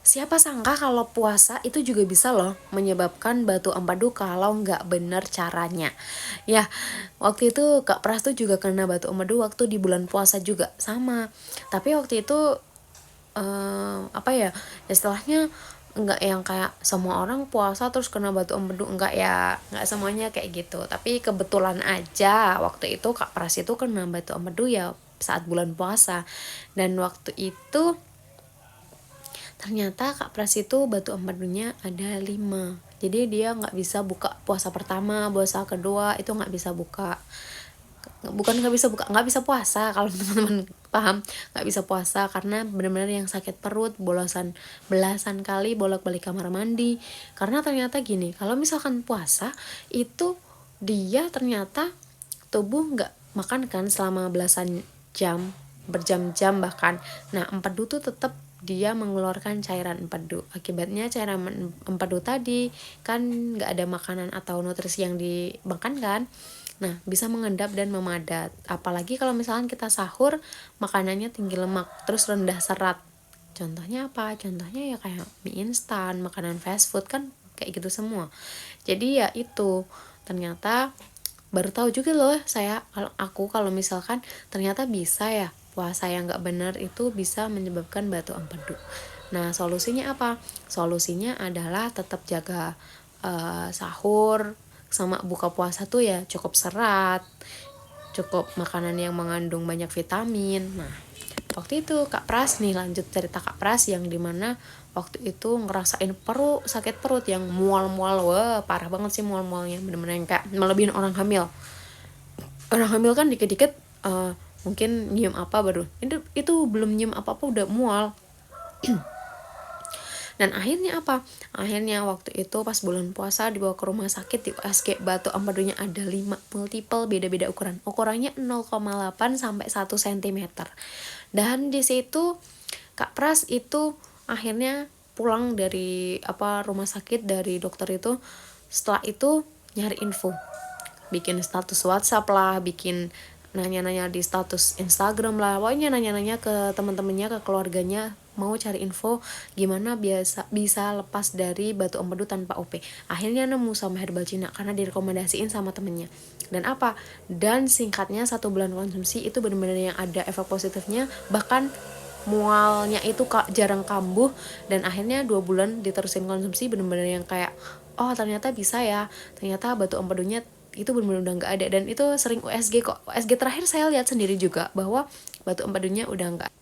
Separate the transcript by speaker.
Speaker 1: Siapa sangka kalau puasa itu juga bisa loh menyebabkan batu empedu kalau nggak bener caranya. Ya, waktu itu Kak Pras tuh juga kena batu empedu waktu di bulan puasa juga sama. Tapi waktu itu apa ya, istilahnya nggak yang kayak semua orang puasa terus kena batu empedu, enggak ya, nggak semuanya kayak gitu. Tapi kebetulan aja waktu itu Kak Pras itu kena batu empedu ya saat bulan puasa. Dan waktu itu ternyata Kak Pras itu batu empedunya ada 5. Jadi dia nggak bisa buka puasa pertama, puasa kedua itu nggak bisa buka. Bukan nggak bisa buka, nggak bisa puasa kalau teman-teman paham. Nggak bisa puasa karena benar-benar yang sakit perut, belasan kali bolak-balik kamar mandi. Karena ternyata gini, kalau misalkan puasa itu dia ternyata tubuh nggak makan kan selama belasan jam, berjam-jam bahkan. Nah, empedu tuh tetap dia mengeluarkan cairan empedu. Akibatnya cairan empedu tadi kan nggak ada makanan atau nutrisi yang dimakan kan. Nah, bisa mengendap dan memadat. Apalagi kalau misalkan kita sahur, makanannya tinggi lemak, terus rendah serat. Contohnya apa? Contohnya ya kayak mie instan, makanan fast food kan kayak gitu semua. Jadi ya itu, ternyata baru tahu juga loh kalau misalkan ternyata bisa ya puasa yang nggak benar itu bisa menyebabkan batu empedu. Nah, solusinya apa? Solusinya adalah tetap jaga sahur sama buka puasa tuh ya cukup serat, cukup makanan yang mengandung banyak vitamin. Nah, waktu itu Kak Pras nih, lanjut cerita Kak Pras yang dimana waktu itu ngerasain sakit perut yang mual-mual. Wah, parah banget sih mual-mualnya, bener-bener yang kayak melebihin orang hamil. Orang hamil kan dikit-dikit mungkin nyium apa baru itu belum nyium apa-apa udah mual. Dan akhirnya apa? Akhirnya waktu itu pas bulan puasa dibawa ke rumah sakit di USG, batu empedunya ada 5, multiple, beda-beda ukuran. Ukurannya 0,8 sampai 1 cm. Dan di situ Kak Pras itu akhirnya pulang dari rumah sakit, dari dokter itu. Setelah itu nyari info, bikin status WhatsApp lah, bikin nanya-nanya di status Instagram lah, pokoknya nanya-nanya ke teman-temannya, ke keluarganya, mau cari info gimana bisa lepas dari batu empedu tanpa OP. Akhirnya nemu sama herbal Cina karena direkomendasiin sama temennya. Dan singkatnya 1 bulan konsumsi itu benar-benar yang ada efek positifnya, bahkan mualnya itu jarang kambuh. Dan akhirnya 2 bulan diterusin konsumsi, benar-benar yang kayak oh ternyata bisa ya, ternyata batu empedunya itu benar-benar udah nggak ada. Dan itu sering USG kok. USG terakhir saya lihat sendiri juga bahwa batu empedunya udah nggak.